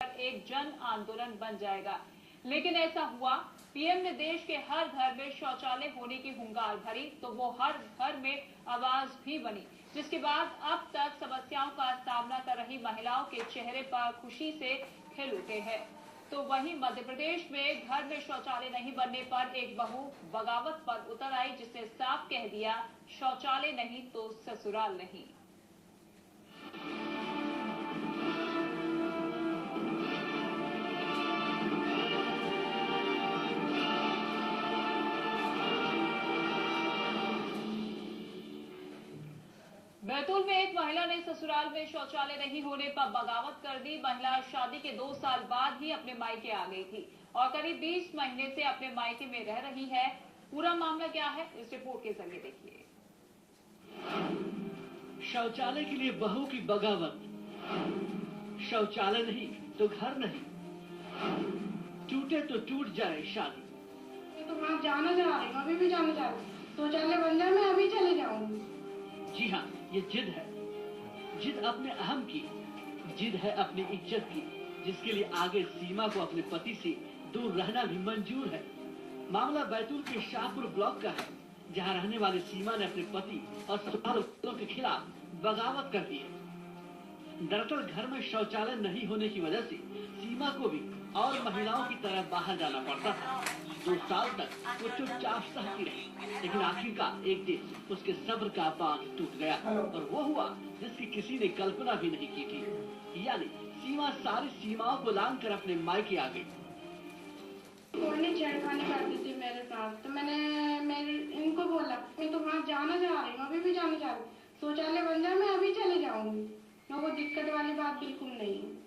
एक जन आंदोलन बन जाएगा। लेकिन ऐसा हुआ, पीएम ने देश के हर घर में शौचालय होने की हुंकार भरी तो वो हर घर में आवाज भी बनी, जिसके बाद अब तक समस्याओं का सामना कर रही महिलाओं के चेहरे पर खुशी से खिल उठे हैं। तो वहीं मध्य प्रदेश में घर में शौचालय नहीं बनने पर एक बहू बगावत पर उतर आई, जिसने साफ कह दिया, शौचालय नहीं तो ससुराल नहीं। बैतूल में एक महिला ने ससुराल में शौचालय नहीं होने पर बगावत कर दी। महिला शादी के 2 साल बाद ही अपने मायके आ गई थी और करीब 20 महीने से अपने मायके में रह रही है। पूरा मामला क्या है, इस रिपोर्ट के जरिए देखिए। शौचालय के लिए बहू की बगावत। शौचालय नहीं तो घर नहीं, टूटे तो टूट जाए शादी। तो मैं जाना चाह रही हूँ, अभी भी जाना चाह रही हूँ। शौचालय बन जाए मैं अभी चले जाऊंगी। जी हाँ, ये जिद है, जिद अपने अहम की, जिद है अपनी इज्जत की, जिसके लिए आगे सीमा को अपने पति से दूर रहना भी मंजूर है। मामला बैतूल के शाहपुर ब्लॉक का है, जहाँ रहने वाली सीमा ने अपने पति और ससुराल वालों के खिलाफ बगावत कर दी है। दरअसल घर में शौचालय नहीं होने की वजह से सीमा को भी और महिलाओं की तरह बाहर जाना पड़ता था। 2 साल तक वो चुपचाप सहती रही, लेकिन आखिरकार एक दिन उसके सब्र का बांध टूट गया और वो हुआ जिसकी किसी ने कल्पना भी नहीं की थी, यानी सीमा सारी सीमाओं को लांघ कर अपने मायके आ गई। उन्होंने छेड़खानी कर दी थी मेरे साथ, तो मैंने इनको बोला मैं तो वहाँ जाना चाह रही हूँ, अभी भी जाना चाह रही हूँ। शौचालय बन जाए मैं अभी चले जाऊंगी, कोई दिक्कत वाली बात बिल्कुल नहीं है।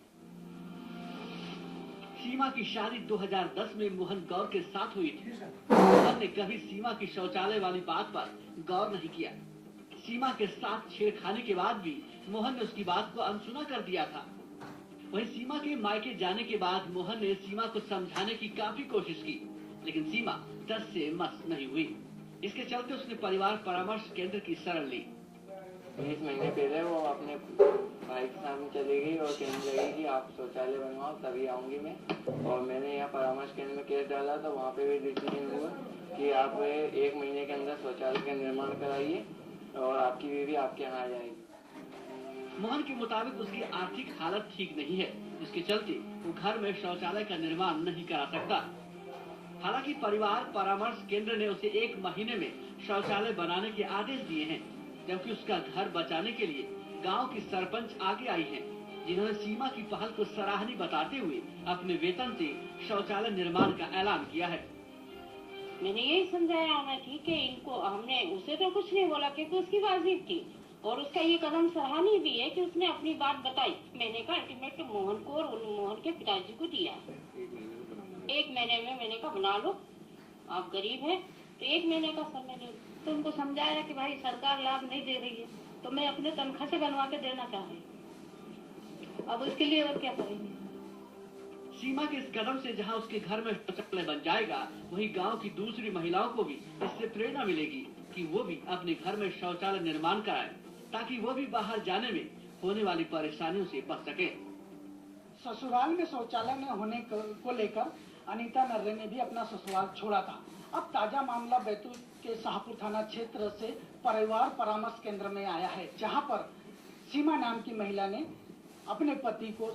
सीमा की शादी 2010 में मोहन गौर के साथ हुई थी। मोहन ने कभी सीमा की शौचालय वाली बात पर गौर नहीं किया। सीमा के साथ छेड़खानी के बाद भी मोहन ने उसकी बात को अनसुना कर दिया था। वहीं सीमा के मायके जाने के बाद मोहन ने सीमा को समझाने की काफी कोशिश की, लेकिन सीमा 10 से मस नहीं हुई। इसके चलते उसने परिवार परामर्श केंद्र की शरण ली। 20 महीने पहले वो अपने भाई के सामने चली गई और कहने लगी कि आप शौचालय बनवाओ तभी आऊंगी मैं। और मैंने यहाँ परामर्श केंद्र में केस डाला तो वहाँ पे भी डिसीजन हुआ कि आप 1 महीने के अंदर शौचालय का निर्माण कराइए और आपकी बीवी आपके यहाँ आ जाएगी। मोहन के मुताबिक उसकी आर्थिक हालत ठीक नहीं है, जिसके चलते वो घर में शौचालय का निर्माण नहीं करा सकता। हालांकि परिवार परामर्श केंद्र ने उसे 1 महीने में शौचालय बनाने के आदेश दिए हैं, जबकि उसका घर बचाने के लिए गांव की सरपंच आगे आई हैं, जिन्होंने सीमा की पहल को सराहनीय बताते हुए अपने वेतन से शौचालय निर्माण का ऐलान किया है। मैंने यही समझाया होना ठीक है इनको, हमने उसे तो कुछ नहीं बोला क्योंकि उसकी वाजिब थी और उसका ये कदम सराहनीय भी है कि उसने अपनी बात बताई। मैंने कहा अल्टीमेट मोहन को और मोहन के पिताजी को दिया 1 महीने में। मैंने कहा बना लो, आप गरीब हैं तो 1 महीने का समय दो। तो उनको समझाया कि भाई सरकार लाभ नहीं दे रही है तो मैं अपने तनख्वाह से बनवा के देना चाह रही हूँ, अब उसके लिए और क्या करेंगे। सीमा के इस कदम से जहां उसके घर में शौचालय बन जाएगा, वहीं गांव की दूसरी महिलाओं को भी इससे प्रेरणा मिलेगी कि वो भी अपने घर में शौचालय निर्माण कराएं, ताकि वो भी बाहर जाने में होने वाली परेशानियों से बच सके। ससुराल में शौचालय न होने को लेकर अनीता नर्रे ने भी अपना ससुराल छोड़ा था। अब ताजा मामला बैतूल के शाहपुर थाना क्षेत्र से परिवार परामर्श केंद्र में आया है, जहां पर सीमा नाम की महिला ने अपने पति को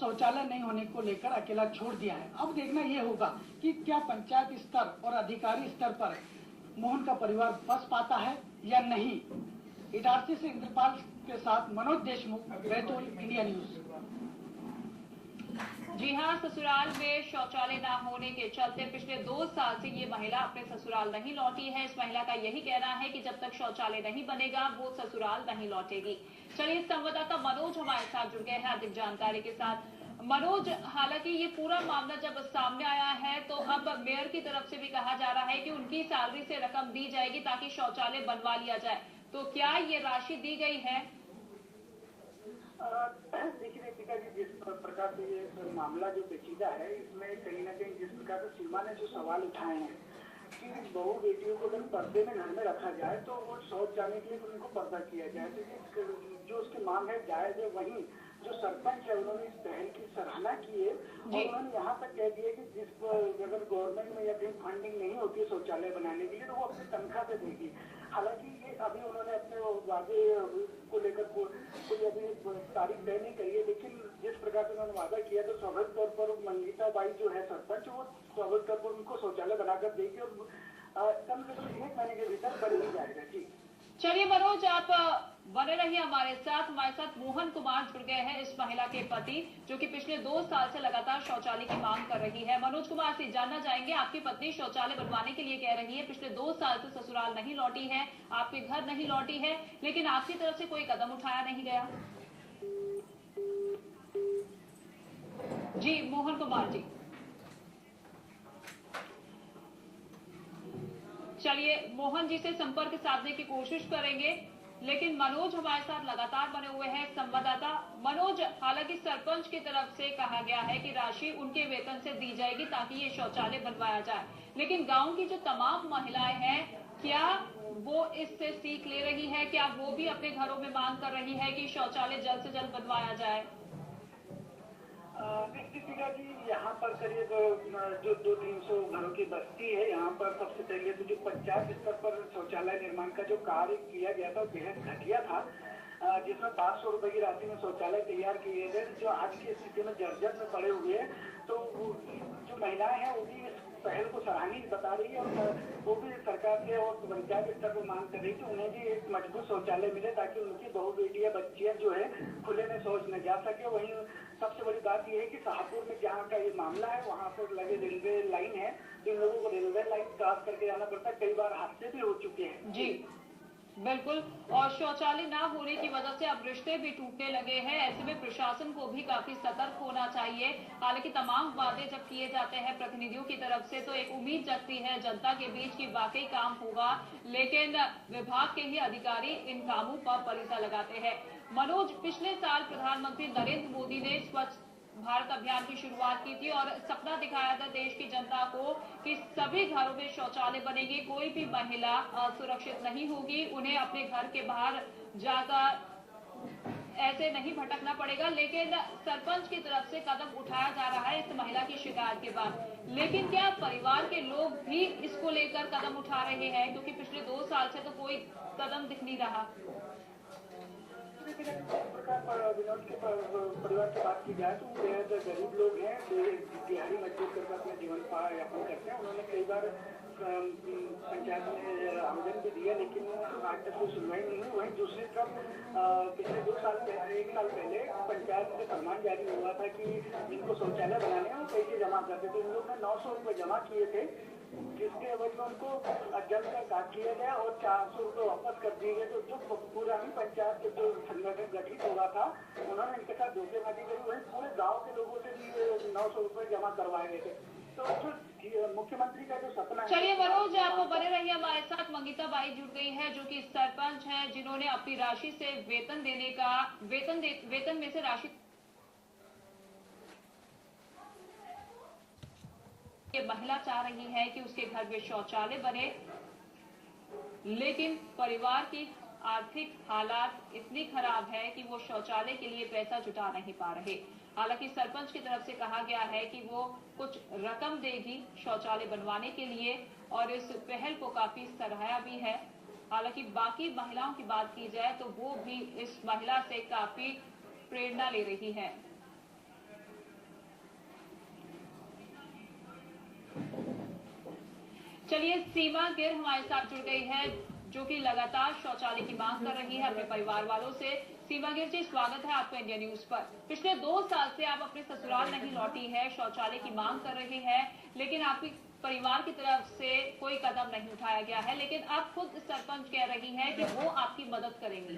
शौचालय नहीं होने को लेकर अकेला छोड़ दिया है। अब देखना ये होगा कि क्या पंचायत स्तर और अधिकारी स्तर पर मोहन का परिवार बच पाता है या नहीं। इटारसी से इंद्रपाल के साथ मनोज देशमुख, बैतूल, इंडिया न्यूज। जी हाँ, ससुराल में शौचालय न होने के चलते पिछले 2 साल से ये महिला अपने ससुराल नहीं लौटी है। इस महिला का यही कहना है कि जब तक शौचालय नहीं बनेगा वो ससुराल नहीं लौटेगी। चलिए, संवाददाता मनोज हमारे साथ जुड़ गए हैं अधिक जानकारी के साथ। मनोज, हालांकि ये पूरा मामला जब सामने आया है तो अब मेयर की तरफ से भी कहा जा रहा है कि उनकी सैलरी से रकम दी जाएगी ताकि शौचालय बनवा लिया जाए, तो क्या ये राशि दी गई है? देखिए दीपिका जी, जिस प्रकार से ये मामला जो पेचीदा है, इसमें कहीं ना कहीं जिस प्रकार से सीमा ने जो सवाल उठाए हैं कि बहू बेटियों को अगर पर्दे में घर में रखा जाए तो वो शौच जाने के लिए उनको पर्दा किया जाए, तो जो उसकी मांग है जायज है, वहीं जो सरपंच है उन्होंने इस पहल की सराहना की है और उन्होंने यहाँ तक कह दिया कि जिस अगर गवर्नमेंट में या कहीं फंडिंग नहीं होती है शौचालय बनाने के लिए तो वो अपनी तनख्वाह से देगी। हालांकि ये अभी उन्होंने अपने वादे को लेकर कोई अभी तारीख तय नहीं करी है, लेकिन जिस प्रकार से उन्होंने वादा किया तो स्वाभाविक तौर पर मंगीता बाई जो है सरपंच वो स्वाभाविक तौर पर उनको शौचालय बनाकर देगी और कम से कम 1 महीने के भीतर बन ही जाएगा। जी चलिए मनोज, आप बने रहिए हमारे साथ मोहन कुमार जुड़ गए हैं, इस महिला के पति जो कि पिछले 2 साल से लगातार शौचालय की मांग कर रही है। मनोज कुमार से जानना चाहेंगे, आपकी पत्नी शौचालय बनवाने के लिए कह रही है, पिछले 2 साल से ससुराल नहीं लौटी है, आपके घर नहीं लौटी है, लेकिन आपकी तरफ से कोई कदम उठाया नहीं गया। जी मोहन कुमार जी, चलिए मोहन जी से संपर्क साधने की कोशिश करेंगे, लेकिन मनोज हमारे साथ लगातार बने हुए हैं संवाददाता। मनोज, हालांकि सरपंच की तरफ से कहा गया है कि राशि उनके वेतन से दी जाएगी ताकि ये शौचालय बनवाया जाए, लेकिन गांव की जो तमाम महिलाएं हैं क्या वो इससे सीख ले रही है? क्या वो भी अपने घरों में मांग कर रही है कि शौचालय जल्द से जल्द बनवाया जाए? दीपिका जी, यहाँ पर करीब जो 200-300 घरों की बस्ती है, यहाँ पर सबसे पहले तो जो पंचायत स्तर पर शौचालय निर्माण का जो कार्य किया गया था बेहद घटिया था, जिसमें 500 रुपए की राशि में शौचालय तैयार किए गए जो आज की स्थिति में जर्जर में पड़े हुए हैं। तो जो महिलाएं हैं वो भी इस पहल को सराहनीय बता रही है और वो भी सरकार से और पंचायत स्तर पर मांग कर रही है कि उन्हें भी एक मजबूत शौचालय मिले ताकि उनकी बहु बेटियां बच्चियां जो है खुले में शौच न जा सके। वहीं सबसे बड़ी बात यह है कि शाहपुर में जहाँ का ये मामला है वहाँ पर लगे रेलवे लाइन है, तो इन लोगों को रेलवे लाइन क्रॉस करके जाना पड़ता है, कई बार हादसे भी हो चुके हैं। जी बिल्कुल, और शौचालय ना होने की वजह से अब रिश्ते भी टूटने लगे हैं। ऐसे में प्रशासन को भी काफी सतर्क होना चाहिए। हालांकि तमाम वादे जब किए जाते हैं प्रतिनिधियों की तरफ से तो एक उम्मीद जगती है जनता के बीच की वाकई काम होगा, लेकिन विभाग के ही अधिकारी इन कामों पर पलीता लगाते हैं। मनोज, पिछले साल प्रधानमंत्री नरेंद्र मोदी ने स्वच्छ भारत अभियान की शुरुआत की थी और सपना दिखाया था देश की जनता को कि सभी घरों में शौचालय बनेंगे, कोई भी महिला असुरक्षित नहीं होगी, उन्हें अपने घर के बाहर जाकर ऐसे नहीं भटकना पड़ेगा। लेकिन सरपंच की तरफ से कदम उठाया जा रहा है इस महिला की शिकायत के बाद, लेकिन क्या परिवार के लोग भी इसको लेकर कदम उठा रहे हैं? क्योंकि पिछले 2 साल से तो कोई कदम दिख नहीं रहा। विनोद के परिवार की बात की जाए तो बेहद गरीब लोग हैं, दिहाड़ी मजदूर करके अपना जीवन यापन करते हैं। उन्होंने कई बार पंचायत में आवेदन भी दिया लेकिन आज तक कोई सुनवाई नहीं हुई। वहीं दूसरी तरफ पिछले 1 साल पहले पंचायत से फरमान जारी हुआ था कि जिनको शौचालय बनाने हैं वो पैसे जमा करते थे। उन लोगों ने 900 रुपये जमा किए थे, जिसके एवज में उनको जल्द कर काट किया गया और 400 रुपये वापस कर दिए गए। तो जो पुरानी पंचायत के जो संगठन गठित हुआ था उन्होंने इनके साथ धोखेबाजी करी। वहीं पूरे गांव के लोगों से भी 900 रुपये जमा करवाए गए थे। तो जो मुख्यमंत्री का जो सपना है। चलिए मनोज, आप बने रहिए हमारे साथ। मंगीता बाई जुड़ गई है जो कि सरपंच है, जिन्होंने अपनी राशि से वेतन देने का वेतन में से राशि ये महिला चाह रही है कि उसके घर में शौचालय बने, लेकिन परिवार की आर्थिक हालात इतनी खराब है कि वो शौचालय के लिए पैसा जुटा नहीं पा रहे। हालांकि सरपंच की तरफ से कहा गया है कि वो कुछ रकम देगी शौचालय बनवाने के लिए और इस पहल को काफी सराहा भी है। हालांकि बाकी महिलाओं की बात की जाए तो वो भी इस महिला से काफी प्रेरणा ले रही है। चलिए सीमा गिर हमारे साथ जुड़ गई है जो कि लगातार शौचालय की मांग कर रही है अपने परिवार वालों से। सीमा गिर जी, स्वागत है आपका इंडिया न्यूज पर। पिछले 2 साल से आप अपने ससुराल नहीं लौटी है, शौचालय की मांग कर रही है, लेकिन आपकी परिवार की तरफ से कोई कदम नहीं उठाया गया है, लेकिन आप खुद सरपंच कह रही हैं कि वो आपकी मदद करेंगी।